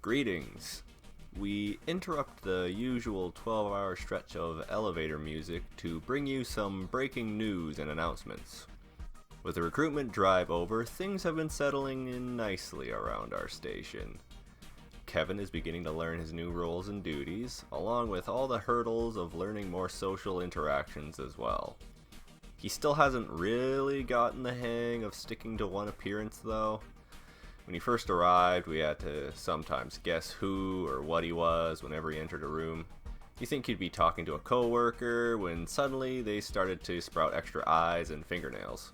Greetings. We interrupt the usual 12-hour stretch of elevator music to bring you some breaking news and announcements. With the recruitment drive over, things have been settling in nicely around our station. Kevin is beginning to learn his new roles and duties, along with all the hurdles of learning more social interactions as well. He still hasn't really gotten the hang of sticking to one appearance though. When he first arrived, we had to sometimes guess who or what he was whenever he entered a room. You think he'd be talking to a coworker when suddenly they started to sprout extra eyes and fingernails.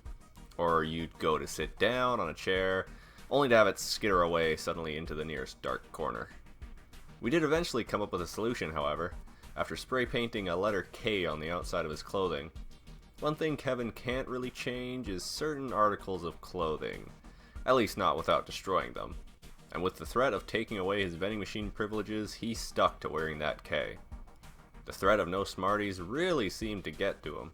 Or you'd go to sit down on a chair, only to have it skitter away suddenly into the nearest dark corner. We did eventually come up with a solution, however, after spray painting a letter K on the outside of his clothing. One thing Kevin can't really change is certain articles of clothing, at least not without destroying them. And with the threat of taking away his vending machine privileges, he stuck to wearing that K. The threat of no Smarties really seemed to get to him.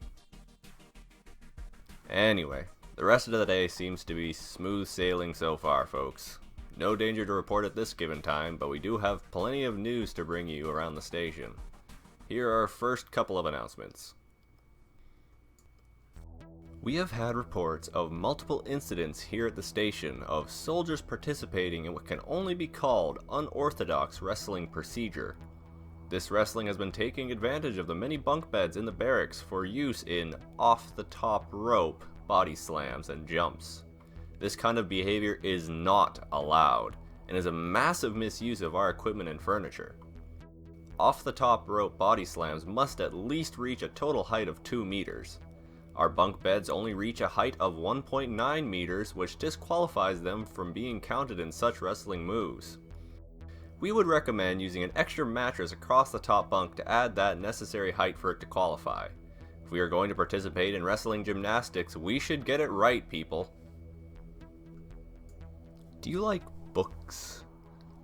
Anyway, the rest of the day seems to be smooth sailing so far, folks. No danger to report at this given time, but we do have plenty of news to bring you around the station. Here are our first couple of announcements. We have had reports of multiple incidents here at the station of soldiers participating in what can only be called unorthodox wrestling procedure. This wrestling has been taking advantage of the many bunk beds in the barracks for use in off-the-top rope body slams and jumps. This kind of behavior is not allowed and is a massive misuse of our equipment and furniture. Off-the-top rope body slams must at least reach a total height of 2 meters. Our bunk beds only reach a height of 1.9 meters, which disqualifies them from being counted in such wrestling moves. We would recommend using an extra mattress across the top bunk to add that necessary height for it to qualify. If we are going to participate in wrestling gymnastics, we should get it right, people. Do you like books?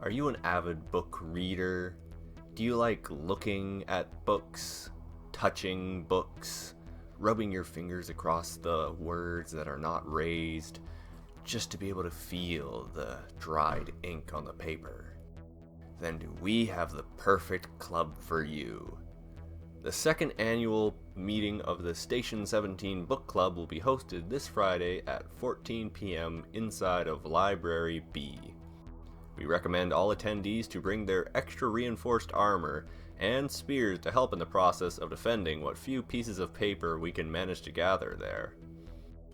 Are you an avid book reader? Do you like looking at books, touching books, rubbing your fingers across the words that are not raised, just to be able to feel the dried ink on the paper? Then do we have the perfect club for you. The second annual meeting of the Station 17 Book Club will be hosted this Friday at 14 p.m. inside of Library B. We recommend all attendees to bring their extra reinforced armor and spears to help in the process of defending what few pieces of paper we can manage to gather there.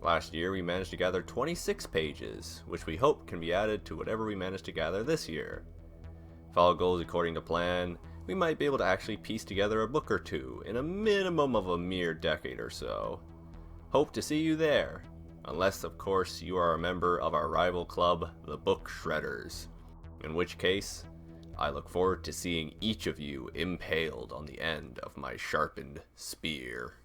Last year we managed to gather 26 pages, which we hope can be added to whatever we manage to gather this year. If all goes according to plan, we might be able to actually piece together a book or two in a minimum of a mere decade or so. Hope to see you there, unless of course you are a member of our rival club, the Book Shredders, in which case I look forward to seeing each of you impaled on the end of my sharpened spear.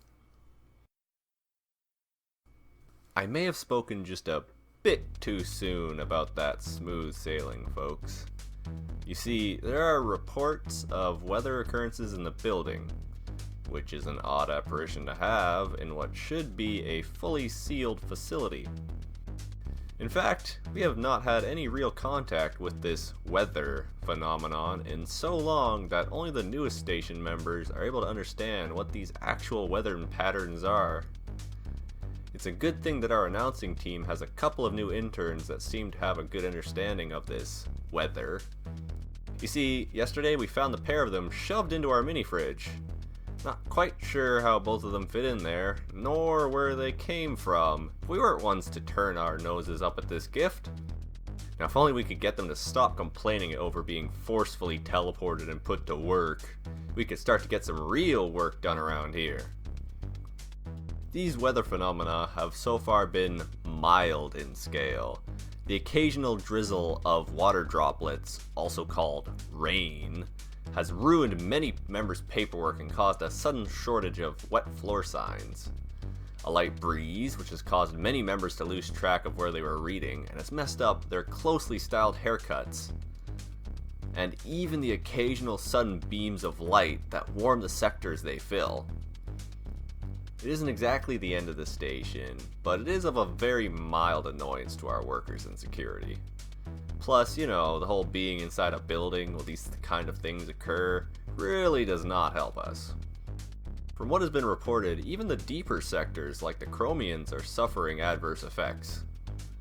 I may have spoken just a bit too soon about that smooth sailing, folks. You see, there are reports of weather occurrences in the building, which is an odd apparition to have in what should be a fully sealed facility. In fact, we have not had any real contact with this weather phenomenon in so long that only the newest station members are able to understand what these actual weather patterns are. It's a good thing that our announcing team has a couple of new interns that seem to have a good understanding of this weather. You see, yesterday we found the pair of them shoved into our mini fridge. Not quite sure how both of them fit in there, nor where they came from. We weren't ones to turn our noses up at this gift. Now if only we could get them to stop complaining over being forcefully teleported and put to work, we could start to get some real work done around here. These weather phenomena have so far been mild in scale. The occasional drizzle of water droplets, also called rain, has ruined many members' paperwork and caused a sudden shortage of wet floor signs. A light breeze, which has caused many members to lose track of where they were reading, and has messed up their closely styled haircuts. And even the occasional sudden beams of light that warm the sectors they fill. It isn't exactly the end of the station, but it is of a very mild annoyance to our workers in security. Plus, you know, the whole being inside a building while these kind of things occur really does not help us. From what has been reported, even the deeper sectors like the Chromians are suffering adverse effects.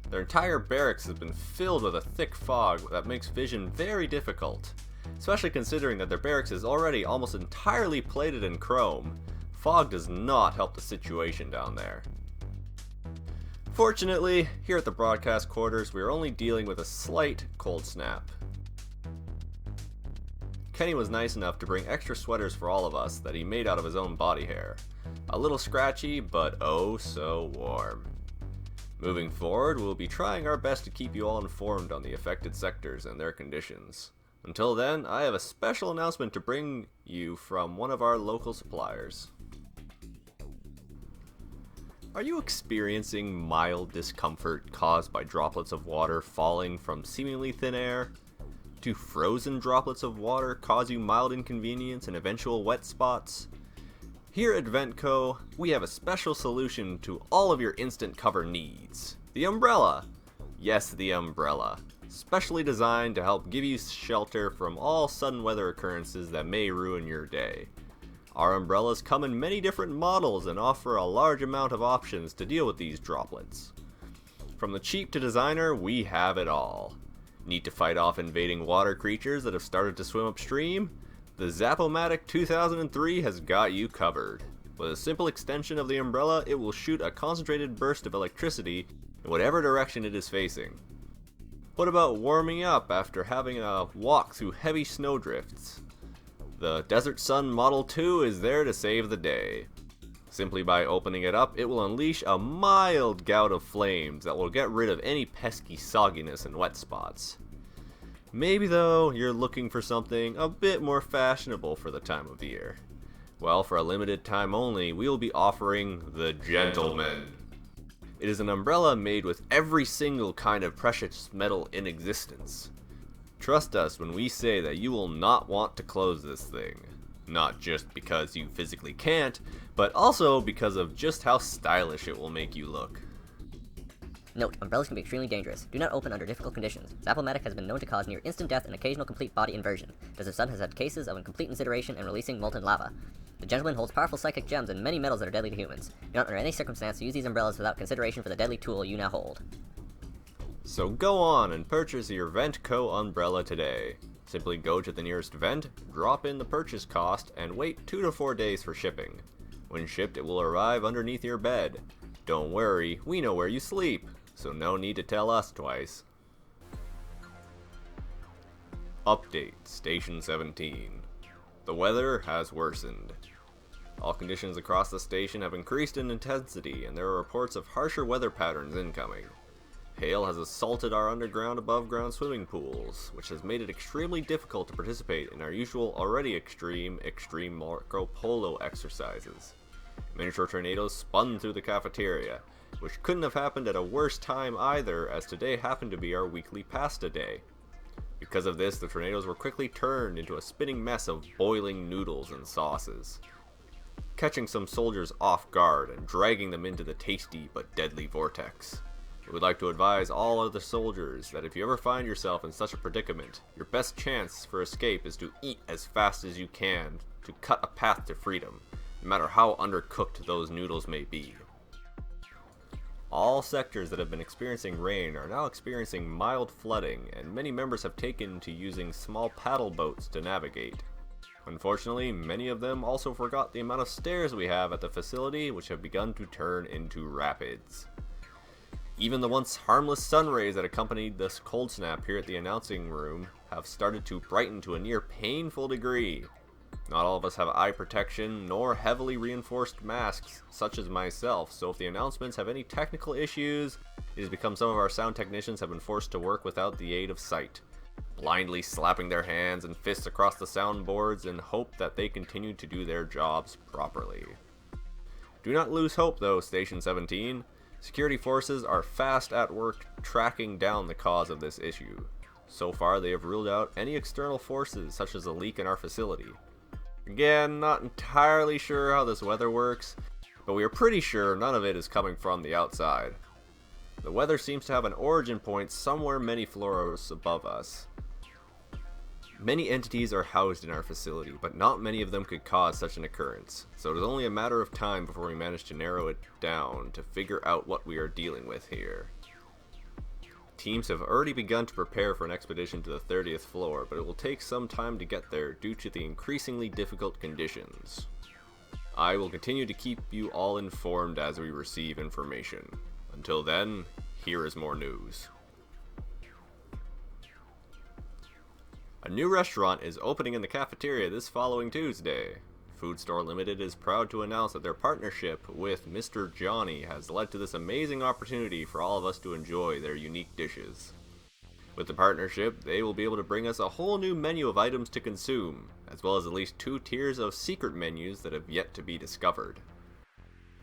Their entire barracks has been filled with a thick fog that makes vision very difficult, especially considering that their barracks is already almost entirely plated in chrome. Fog does not help the situation down there. Fortunately, here at the broadcast quarters, we are only dealing with a slight cold snap. Kenny was nice enough to bring extra sweaters for all of us that he made out of his own body hair. A little scratchy, but oh so warm. Moving forward, we'll be trying our best to keep you all informed on the affected sectors and their conditions. Until then, I have a special announcement to bring you from one of our local suppliers. Are you experiencing mild discomfort caused by droplets of water falling from seemingly thin air? Do frozen droplets of water cause you mild inconvenience and eventual wet spots? Here at Ventco, we have a special solution to all of your instant cover needs. The umbrella! Yes, the umbrella. Specially designed to help give you shelter from all sudden weather occurrences that may ruin your day. Our umbrellas come in many different models and offer a large amount of options to deal with these droplets. From the cheap to designer, we have it all. Need to fight off invading water creatures that have started to swim upstream? The Zap-O-Matic 2003 has got you covered. With a simple extension of the umbrella, it will shoot a concentrated burst of electricity in whatever direction it is facing. What about warming up after having a walk through heavy snowdrifts? The Desert Sun Model 2 is there to save the day. Simply by opening it up, it will unleash a mild gout of flames that will get rid of any pesky sogginess and wet spots. Maybe though, you're looking for something a bit more fashionable for the time of year. Well, for a limited time only, we will be offering the Gentleman. It is an umbrella made with every single kind of precious metal in existence. Trust us when we say that you will not want to close this thing. Not just because you physically can't, but also because of just how stylish it will make you look. Note, umbrellas can be extremely dangerous. Do not open under difficult conditions. Zap-O-Matic has been known to cause near instant death and occasional complete body inversion. Desert Sun has had cases of incomplete incineration and releasing molten lava. The Gentleman holds powerful psychic gems and many metals that are deadly to humans. Do not under any circumstance use these umbrellas without consideration for the deadly tool you now hold. So go on and purchase your Ventco umbrella today. Simply go to the nearest vent, drop in the purchase cost, and wait 2 to 4 days for shipping. When shipped, it will arrive underneath your bed. Don't worry, we know where you sleep, so no need to tell us twice. Update, Station 17. The weather has worsened. All conditions across the station have increased in intensity, and there are reports of harsher weather patterns incoming. Hail has assaulted our underground above-ground swimming pools, which has made it extremely difficult to participate in our usual already extreme Marco Polo exercises. Miniature tornadoes spun through the cafeteria, which couldn't have happened at a worse time either, as today happened to be our weekly pasta day. Because of this, the tornadoes were quickly turned into a spinning mess of boiling noodles and sauces, catching some soldiers off guard and dragging them into the tasty but deadly vortex. We would like to advise all other soldiers that if you ever find yourself in such a predicament, your best chance for escape is to eat as fast as you can to cut a path to freedom, no matter how undercooked those noodles may be. All sectors that have been experiencing rain are now experiencing mild flooding, and many members have taken to using small paddle boats to navigate. Unfortunately, many of them also forgot the amount of stairs we have at the facility, which have begun to turn into rapids. Even the once harmless sun rays that accompanied this cold snap here at the announcing room have started to brighten to a near painful degree. Not all of us have eye protection nor heavily reinforced masks such as myself, so if the announcements have any technical issues, it has become some of our sound technicians have been forced to work without the aid of sight, blindly slapping their hands and fists across the soundboards in hope that they continue to do their jobs properly. Do not lose hope though, Station 17. Security forces are fast at work tracking down the cause of this issue. So far, they have ruled out any external forces such as a leak in our facility. Again, not entirely sure how this weather works, but we are pretty sure none of it is coming from the outside. The weather seems to have an origin point somewhere many floors above us. Many entities are housed in our facility, but not many of them could cause such an occurrence, so it is only a matter of time before we manage to narrow it down to figure out what we are dealing with here. Teams have already begun to prepare for an expedition to the 30th floor, but it will take some time to get there due to the increasingly difficult conditions. I will continue to keep you all informed as we receive information. Until then, here is more news. A new restaurant is opening in the cafeteria this following Tuesday. Food Store Limited is proud to announce that their partnership with Mr. Johnny has led to this amazing opportunity for all of us to enjoy their unique dishes. With the partnership, they will be able to bring us a whole new menu of items to consume, as well as at least 2 tiers of secret menus that have yet to be discovered.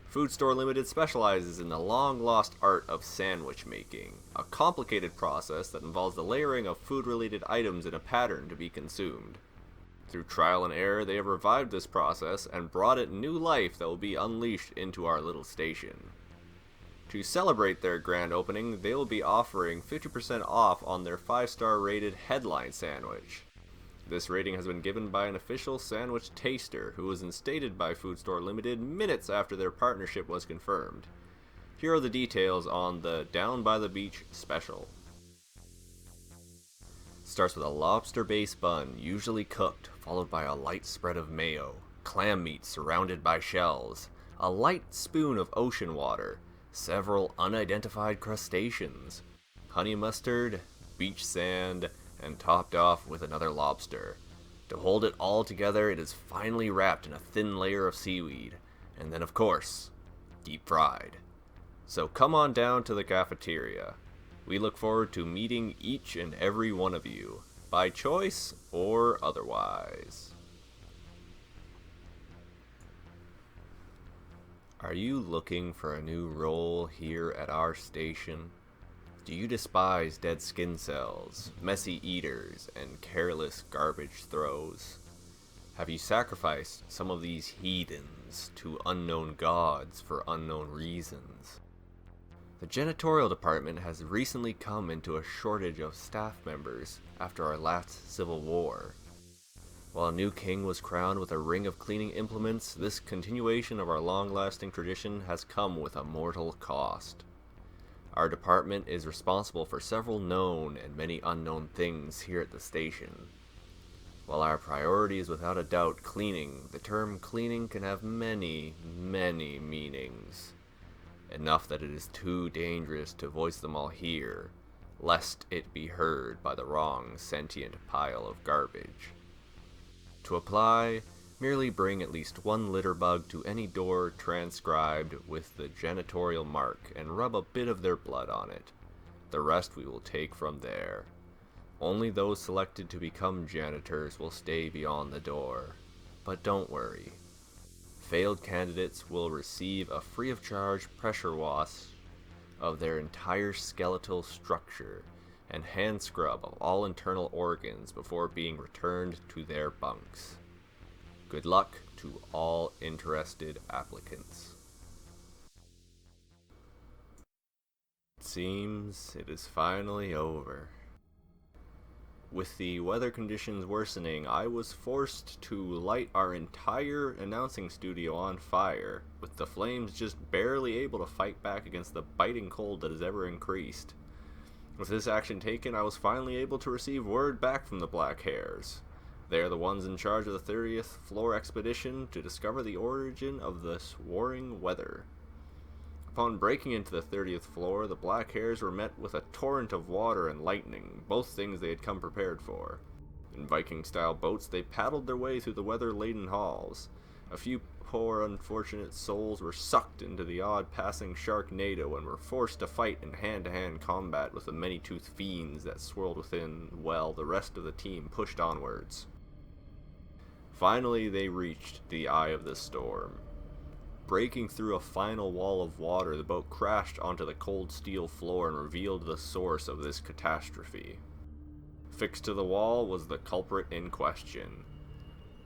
Food Store Limited specializes in the long-lost art of sandwich making, a complicated process that involves the layering of food-related items in a pattern to be consumed. Through trial and error, they have revived this process and brought it new life that will be unleashed into our little station. To celebrate their grand opening, they will be offering 50% off on their 5-star rated headline sandwich. This rating has been given by an official sandwich taster who was instated by Food Store Limited minutes after their partnership was confirmed. Here are the details on the Down by the Beach special. Starts with a lobster-based bun, usually cooked, followed by a light spread of mayo, clam meat surrounded by shells, a light spoon of ocean water, several unidentified crustaceans, honey mustard, beach sand, and topped off with another lobster. To hold it all together, it is finally wrapped in a thin layer of seaweed, and then of course, deep fried. So come on down to the cafeteria. We look forward to meeting each and every one of you, by choice or otherwise. Are you looking for a new role here at our station? Do you despise dead skin cells, messy eaters, and careless garbage throws? Have you sacrificed some of these heathens to unknown gods for unknown reasons? The janitorial department has recently come into a shortage of staff members after our last civil war. While a new king was crowned with a ring of cleaning implements, this continuation of our long-lasting tradition has come with a mortal cost. Our department is responsible for several known and many unknown things here at the station. While our priority is without a doubt cleaning, the term cleaning can have many, many meanings. Enough that it is too dangerous to voice them all here, lest it be heard by the wrong sentient pile of garbage. To apply, merely bring at least 1 litter bug to any door transcribed with the janitorial mark and rub a bit of their blood on it. The rest we will take from there. Only those selected to become janitors will stay beyond the door. But don't worry. Failed candidates will receive a free-of-charge pressure wash of their entire skeletal structure and hand scrub of all internal organs before being returned to their bunks. Good luck to all interested applicants. It seems it is finally over. With the weather conditions worsening, I was forced to light our entire announcing studio on fire, with the flames just barely able to fight back against the biting cold that has ever increased. With this action taken, I was finally able to receive word back from the Black Hairs. They are the ones in charge of the 30th floor expedition to discover the origin of this warring weather. Upon breaking into the 30th floor, the Black Hairs were met with a torrent of water and lightning, both things they had come prepared for. In Viking-style boats, they paddled their way through the weather-laden halls. A few poor unfortunate souls were sucked into the odd passing sharknado and were forced to fight in hand-to-hand combat with the many-toothed fiends that swirled within, while the rest of the team pushed onwards. Finally, they reached the eye of the storm. Breaking through a final wall of water, the boat crashed onto the cold steel floor and revealed the source of this catastrophe. Fixed to the wall was the culprit in question.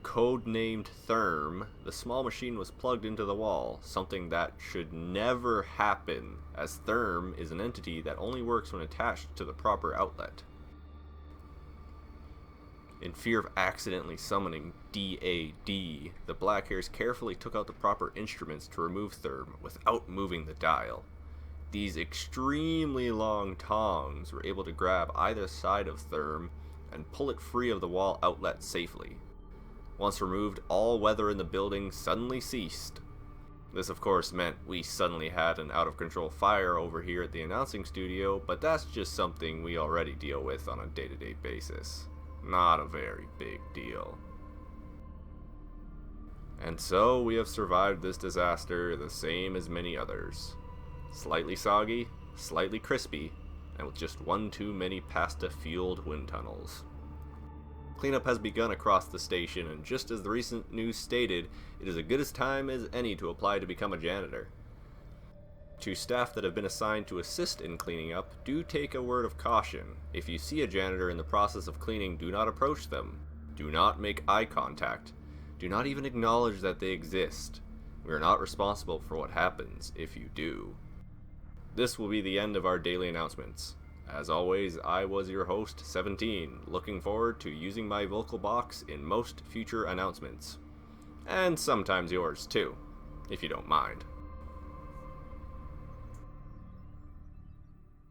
Codenamed Therm, the small machine was plugged into the wall, something that should never happen, as Therm is an entity that only works when attached to the proper outlet. In fear of accidentally summoning DAD, the Black Hairs carefully took out the proper instruments to remove Therm without moving the dial. These extremely long tongs were able to grab either side of Therm and pull it free of the wall outlet safely. Once removed, all weather in the building suddenly ceased. This of course meant we suddenly had an out-of-control fire over here at the announcing studio, but that's just something we already deal with on a day-to-day basis. Not a very big deal. And so we have survived this disaster the same as many others. Slightly soggy, slightly crispy, and with just one too many pasta-fueled wind tunnels. Cleanup has begun across the station, and just as the recent news stated, it is as good a time as any to apply to become a janitor. To staff that have been assigned to assist in cleaning up, do take a word of caution. If you see a janitor in the process of cleaning, do not approach them. Do not make eye contact. Do not even acknowledge that they exist. We are not responsible for what happens if you do. This will be the end of our daily announcements. As always, I was your host, 17, looking forward to using my vocal box in most future announcements. And sometimes yours too, if you don't mind.